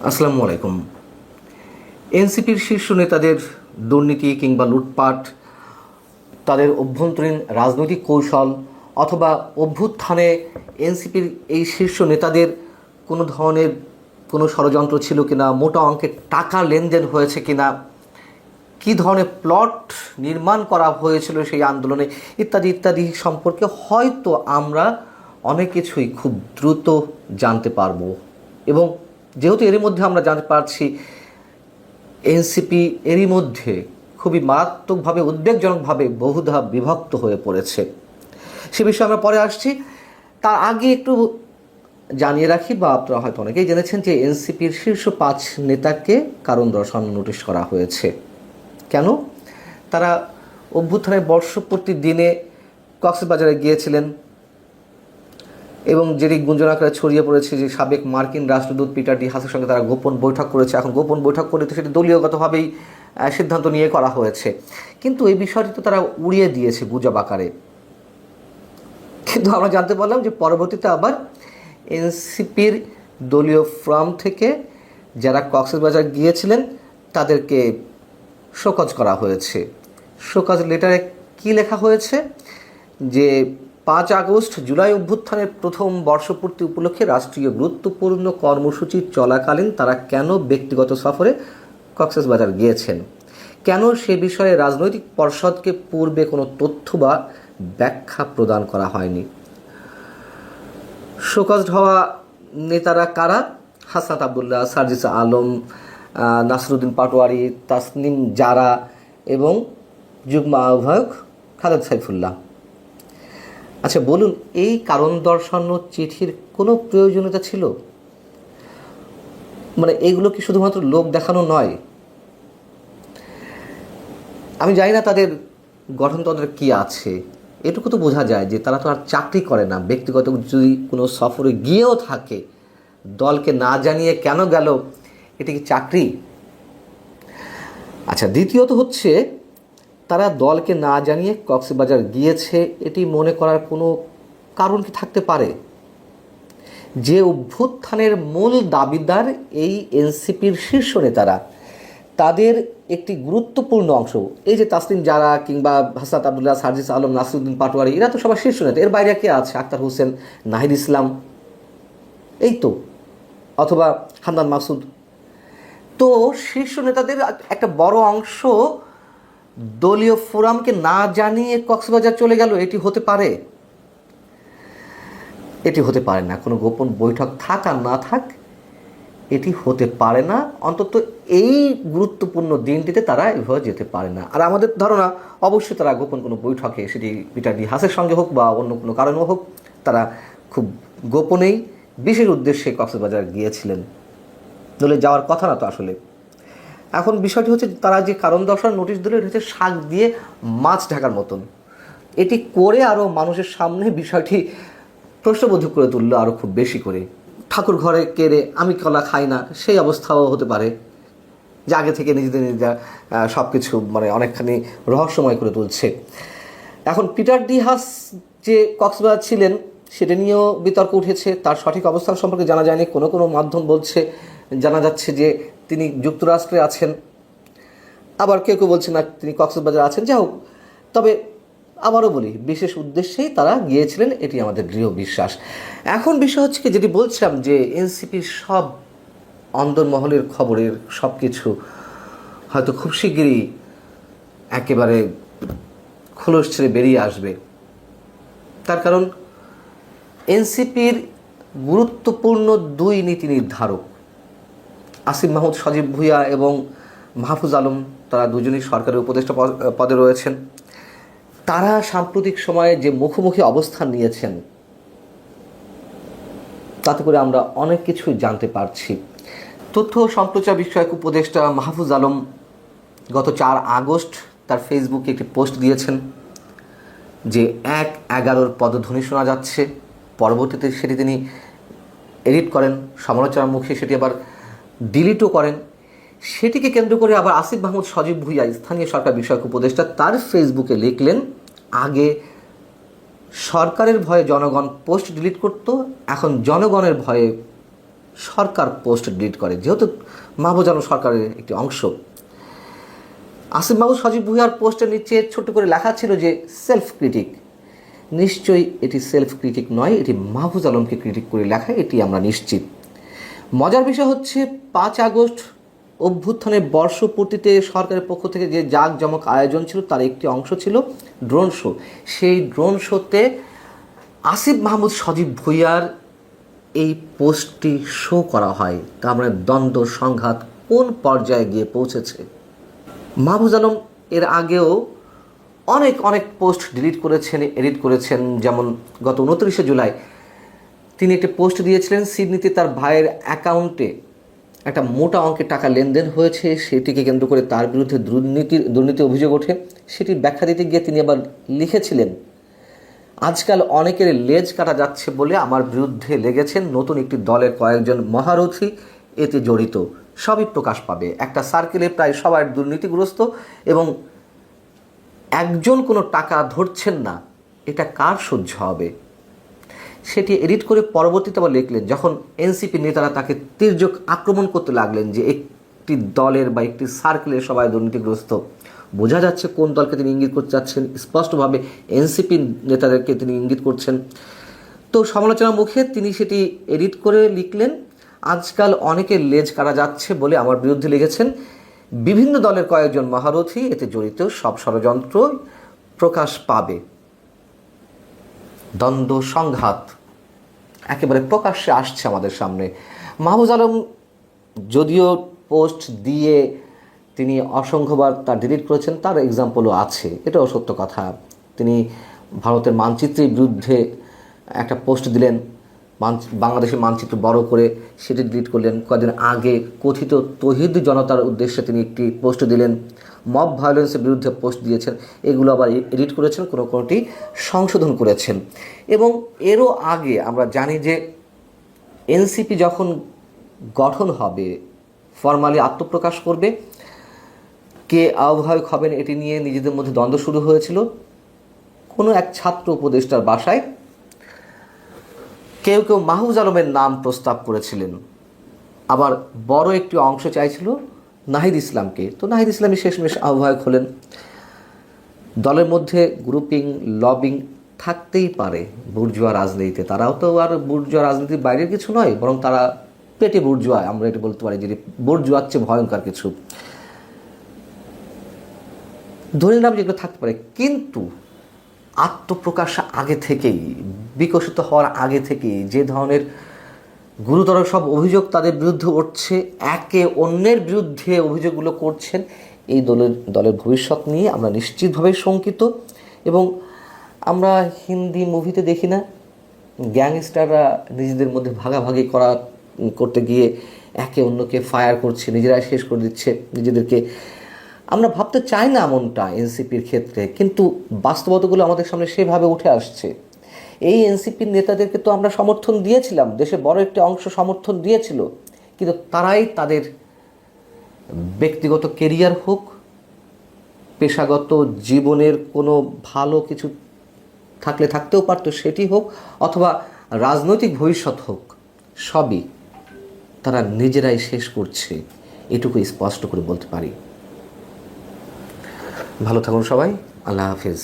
আসসালামু আলাইকুম। এনসিপির শীর্ষ নেতাদের দুর্নীতি কিংবা লুটপাট, তাদের অভ্যন্তরীণ রাজনৈতিক কৌশল অথবা অভ্যুত্থানে এনসিপির এই শীর্ষ নেতাদের কোনো ধরনের কোনো ষড়যন্ত্র ছিল কিনা, মোটা অঙ্কের টাকা লেনদেন হয়েছে কিনা, কী ধরনের প্লট নির্মাণ করা হয়েছিল সেই আন্দোলনে, ইত্যাদি ইত্যাদি সম্পর্কে হয়তো আমরা অনেক কিছুই খুব দ্রুত জানতে পারবো। এবং যেহেতু এরই মধ্যে আমরা জানতে পারছি এনসিপি এরই মধ্যে খুবই মারাত্মকভাবে উদ্বেগজনকভাবে বহুধা বিভক্ত হয়ে পড়েছে, সে বিষয়ে আমরা পরে আসছি। তার আগে একটু জানিয়ে রাখি, বা আপনারা হয়তো অনেকেই জেনেছেন যে এনসিপির শীর্ষ ৫ নেতাকে কারণ দর্শানোর নোটিশ করা হয়েছে। কেন? তারা অভ্যুত্থানের বর্ষপূর্তির দিনে কক্সবাজারে গিয়েছিলেন এবং যেটি গুঞ্জন আকারে ছড়িয়ে পড়েছে যে সাবেক মার্কিন রাষ্ট্রদূত পিটার ডি হাসের সঙ্গে তারা গোপন বৈঠক করেছে। এখন গোপন বৈঠক করে তো সেটি দলীয়গতভাবেই সিদ্ধান্ত নিয়ে করা হয়েছে, কিন্তু এই বিষয়টি তো তারা উড়িয়ে দিয়েছে গুজব আকারে। কিন্তু আমরা জানতে পারলাম যে পরবর্তীতে আবার এনসিপির দলীয় ফর্ম থেকে যারা কক্সবাজার গিয়েছিলেন তাদেরকে শোকজ করা হয়েছে। শোকজ লেটারে কি লেখা হয়েছে যে ৫ আগস্ট জুলাই অভ্যুত্থানের প্রথম বর্ষপূর্তি উপলক্ষে রাষ্ট্রীয় গুরুত্বপূর্ণ কর্মসূচি চলাকালীন তারা কেন ব্যক্তিগত সফরে কক্সবাজার গিয়েছেন, কেন সে বিষয়ে রাজনৈতিক পর্ষদকে পূর্বে কোনো তথ্য বা ব্যাখ্যা প্রদান করা হয়নি। শোকজ হওয়া নেতারা কারা? হাসনাত আবদুল্লাহ, সার্জিস আলম, নাসিরুদ্দিন পাটোয়ারি, তাসনিম জারা এবং যুগ্ম আহ্বায়ক খালেদ সাইফুল্লাহ। আচ্ছা বলুন, এই কারণ দর্শানোর চিঠির কোনো প্রয়োজনীয়তা ছিল? মানে এগুলো কি শুধুমাত্র লোক দেখানো নয়? আমি জানি না তাদের গঠনতন্ত্রে কী আছে, এটুকু তো বোঝা যায় যে তারা তো আর চাকরি করে না। ব্যক্তিগত যদি কোনো সফরে গিয়েও থাকে, দলকে না জানিয়ে কেন গেল, এটি কি চাকরি? আচ্ছা, দ্বিতীয়ত হচ্ছে তারা দলকে না জানিয়ে কক্সবাজার গিয়েছে, এটি মনে করার কোনো কারণ কি থাকতে পারে? যে অভ্যুত্থানের মূল দাবিদার এই এনসিপির শীর্ষ নেতারা, তাদের একটি গুরুত্বপূর্ণ অংশ এই যে তাসনিম জারা কিংবা হাসনাত আবদুল্লাহ, সার্জিস আলম, নাসিরুদ্দিন পাটোয়ারি, এরা তো সবার শীর্ষ নেতা। এর বাইরে কে আছে? আক্তার হোসেন, নাহিদ ইসলাম, এই তো, অথবা হান্নান মাসুদ। তো শীর্ষ নেতাদের একটা বড় অংশ দলীয় ফোরামকে না জানিয়ে কক্সবাজার চলে গেল, এটি হতে পারে? এটি হতে পারে না। কোনো গোপন বৈঠক থাক আর না থাক, এটি হতে পারে না। অন্তত এই গুরুত্বপূর্ণ দিনটিতে তারা এভাবে যেতে পারে না। আর আমাদের ধারণা অবশ্যই তারা গোপন কোনো বৈঠকে, সেটি পিটার ডি হাসের সঙ্গে হোক বা অন্য কোনো কারণেও হোক, তারা খুব গোপনেই বিশেষ উদ্দেশ্যে কক্সবাজার গিয়েছিলেন। দলে যাওয়ার কথা না তো আসলে। এখন বিষয়টি হচ্ছে তারা যে কারণ দর্শানোর নোটিশ দিল, এটা হচ্ছে শাক দিয়ে মাছ ঢাকার মতন। এটি করে আরও মানুষের সামনে বিষয়টি প্রশ্নবোধক করে তুললো আরও খুব বেশি করে। ঠাকুর ঘরে কেড়ে আমি কলা খাই না, সেই অবস্থাও হতে পারে যে আগে থেকে নিজেরা সব কিছু মানে অনেকখানি রহস্যময় করে তুলছে। এখন পিটার ডি হাস যে কক্সবাজার ছিলেন সেটা নিয়েও বিতর্ক উঠেছে। তার সঠিক অবস্থান সম্পর্কে জানা যায়নি। কোনো কোনো মাধ্যম বলছে, জানা যাচ্ছে যে তিনি যুক্তরাষ্ট্রে আছেন, আবার কেউ কেউ বলছে না তিনি কক্সবাজার আছেন। যাই হোক, তবে আবারও বলি, বিশেষ উদ্দেশ্যেই তারা গিয়েছিলেন, এটি আমাদের দৃঢ় বিশ্বাস। এখন বিষয় হচ্ছে কি, যেটি বলছিলাম যে এনসিপির সব অন্দরমহলের খবরের সব কিছু হয়তো খুব শিগগিরই একেবারে খোলস ছেড়ে বেরিয়ে আসবে। তার কারণ এনসিপির গুরুত্বপূর্ণ 2 নীতি নির্ধারক আসিফ মাহমুদ সজীব ভুঁইয়া এবং মাহফুজ আলম, তারা দুজনই সরকারের উপদেষ্টা পদে রয়েছেন। তারা সাম্প্রতিক সময়ে যে মুখোমুখি অবস্থান নিয়েছেন, তাতে করে আমরা অনেক কিছুই জানতে পারছি। তথ্য সম্প্রচার বিষয়ক উপদেষ্টা মাহফুজ আলম গত 4 আগস্ট তার ফেসবুকে একটি পোস্ট দিয়েছেন যে 1-11 পদধ্বনি শোনা যাচ্ছে। পরবর্তীতে সেটি তিনি এডিট করেন, সমালোচনার মুখে সেটি আবার ডিলিটও করেন। সেটিকে কেন্দ্র করে আবার আসিফ মাহমুদ সজীব ভুঁইয়া, স্থানীয় সরকার বিষয়ক উপদেষ্টা, তার ফেসবুকে লিখলেন, আগে সরকারের ভয়ে জনগণ পোস্ট ডিলিট করত, এখন জনগণের ভয়ে সরকার পোস্ট ডিলিট করে, যেহেতু মাহফুজ আলম সরকারের একটি অংশ। আসিফ মাহমুদ সজীব ভুঁইয়ার পোস্টের নিচে ছোট্ট করে লেখা ছিল যে সেলফ ক্রিটিক। নিশ্চয়ই এটি সেলফ ক্রিটিক নয়, এটি মাহফুজ আলমকে ক্রিটিক করে লেখা, এটি আমরা নিশ্চিত। মজার বিষয় হচ্ছে 5 আগস্ট অভ্যুত্থানের বর্ষপূর্তিতে সরকারের পক্ষ থেকে যে জাঁকজমক আয়োজন ছিল তার একটি অংশ ছিল ড্রোন শো। সেই ড্রোন শোতে আসিফ মাহমুদ সজীব ভুঁইয়ার এই পোস্টটি শো করা হয়। তা আমরা দ্বন্দ্ব সংঘাত কোন পর্যায়ে গিয়ে পৌঁছেছে। মাহফুজ আলম এর আগেও অনেক পোস্ট ডিলিট করেছেন, এডিট করেছেন। যেমন গত 29শে জুলাই তিনি একটি পোস্ট দিয়েছিলেন, সিডনিতে তার ভাইয়ের অ্যাকাউন্টে একটা মোটা অঙ্কের টাকা লেনদেন হয়েছে, সেটিকে কেন্দ্র করে তার বিরুদ্ধে দুর্নীতি অভিযোগ ওঠে। সেটি ব্যাখ্যা দিতে গিয়ে তিনি আবার লিখেছিলেন, আজকাল অনেকের লেজ কাটা যাচ্ছে বলে আমার বিরুদ্ধে লেগেছেন নতুন একটি দলের কয়েকজন মহারথী এতে জড়িত, সবই প্রকাশ পাবে। একটা সার্কেলে প্রায় সবাই দুর্নীতিগ্রস্ত এবং একজন কোনো টাকা ধরছেন না, এটা কার সহ্য হবে। সেটি এডিট করে পরবর্তীতে আবার লিখলেন, যখন এনসিপি নেতারা তাকে তীর্যক আক্রমণ করতে লাগলেন যে একটি দলের বা একটি সার্কেলের সবাই দুর্নীতিগ্রস্ত, বোঝা যাচ্ছে কোন দলকে তিনি ইঙ্গিত করতে চাচ্ছেন। স্পষ্টভাবে এনসিপি নেতাদেরকে তিনি ইঙ্গিত করছেন। তো সমালোচনার মুখে তিনি সেটি এডিট করে লিখলেন, আজকাল অনেকের লেজ কাটা যাচ্ছে বলে আমার বিরুদ্ধে লেগেছেন বিভিন্ন দলের কয়েকজন মহারথী এতে জড়িত, সব ষড়যন্ত্র প্রকাশ পাবে। দ্বন্দ্ব সংঘাত একেবারে প্রকাশ্যে আসছে আমাদের সামনে। মাহফুজ আলম যদিও পোস্ট দিয়ে তিনি অসংখ্যবার তার ডিলিট করেছেন, তার এক্সাম্পলও আছে, এটাও সত্য কথা। তিনি ভারতের মানচিত্রের বিরুদ্ধে একটা পোস্ট দিলেন, বাংলাদেশের মানচিত্র বড় করে সেটি ডিলিট করলেন। কয়েকদিন আগে কথিত তৌহিদ জনতার উদ্দেশ্যে তিনি একটি পোস্ট দিলেন, মব ভায়োলেন্সের বিরুদ্ধে পোস্ট দিয়েছেন, এগুলো আবার এডিট করেছেন, কোনোটি সংশোধন করেছেন। এবং এরও আগে আমরা জানি যে এনসিপি যখন গঠন হবে, ফরমালি আত্মপ্রকাশ করবে, কে আহ্বায়ক হবেন এটি নিয়ে নিজেদের মধ্যে দ্বন্দ্ব শুরু হয়েছিল। কোনো এক ছাত্র উপদেষ্টার বাসায় কেউ মাহফুজ আলমের নাম প্রস্তাব করেছিলেন, আবার বড় একটি অংশ চাইছিল নাহিদ ইসলামকে। তো নাহিদ ইসলামই শেষমেশ আহ্বায়ক হলেন। দলের মধ্যে গ্রুপিং লবিং থাকতেই পারে বুর্জুয়া রাজনীতিতে, তারাও তো আর বুর্জুয়া রাজনীতির বাইরের কিছু নয়, বরং তারা পেটে বুর্জুয়া, আমরা এটা বলতে পারি যে বুর্জুয়ার চেয়ে ভয়ঙ্কর কিছু, ধরে নিলাম যেগুলো থাকতে পারে। কিন্তু আত্মপ্রকাশ আগে থেকেই, বিকশিত হওয়ার আগে থেকেই যে ধরনের গুরুতর সব অভিযোগ তাদের বিরুদ্ধে উঠছে, একে অন্যের বিরুদ্ধে অভিযোগগুলো করছেন, এই দলের ভবিষ্যৎ নিয়ে আমরা নিশ্চিতভাবে শঙ্কিত। এবং আমরা হিন্দি মুভিতে দেখি না, গ্যাংস্টাররা নিজেদের মধ্যে ভাগাভাগি করতে গিয়ে একে অন্যকে ফায়ার করছে, নিজেরাই শেষ করে দিচ্ছে নিজেদেরকে। আমরা ভাবতে চাই না এমনটা এনসিপির ক্ষেত্রে, কিন্তু বাস্তবতাগুলো আমাদের সামনে সেভাবে উঠে আসছে। এই এনসিপির নেতাদেরকে তো আমরা সমর্থন দিয়েছিলাম, দেশের বড় একটি অংশ সমর্থন দিয়েছিল, কিন্তু তারাই তাদের ব্যক্তিগত কেরিয়ার হোক, পেশাগত জীবনের কোনো ভালো কিছু থাকতেও পারতো সেটি হোক, অথবা রাজনৈতিক ভবিষ্যৎ হোক, সবই তারা নিজেরাই শেষ করছে, এটুকু স্পষ্ট করে বলতে পারি। ভালো থাকুন সবাই, আল্লাহ হাফেজ।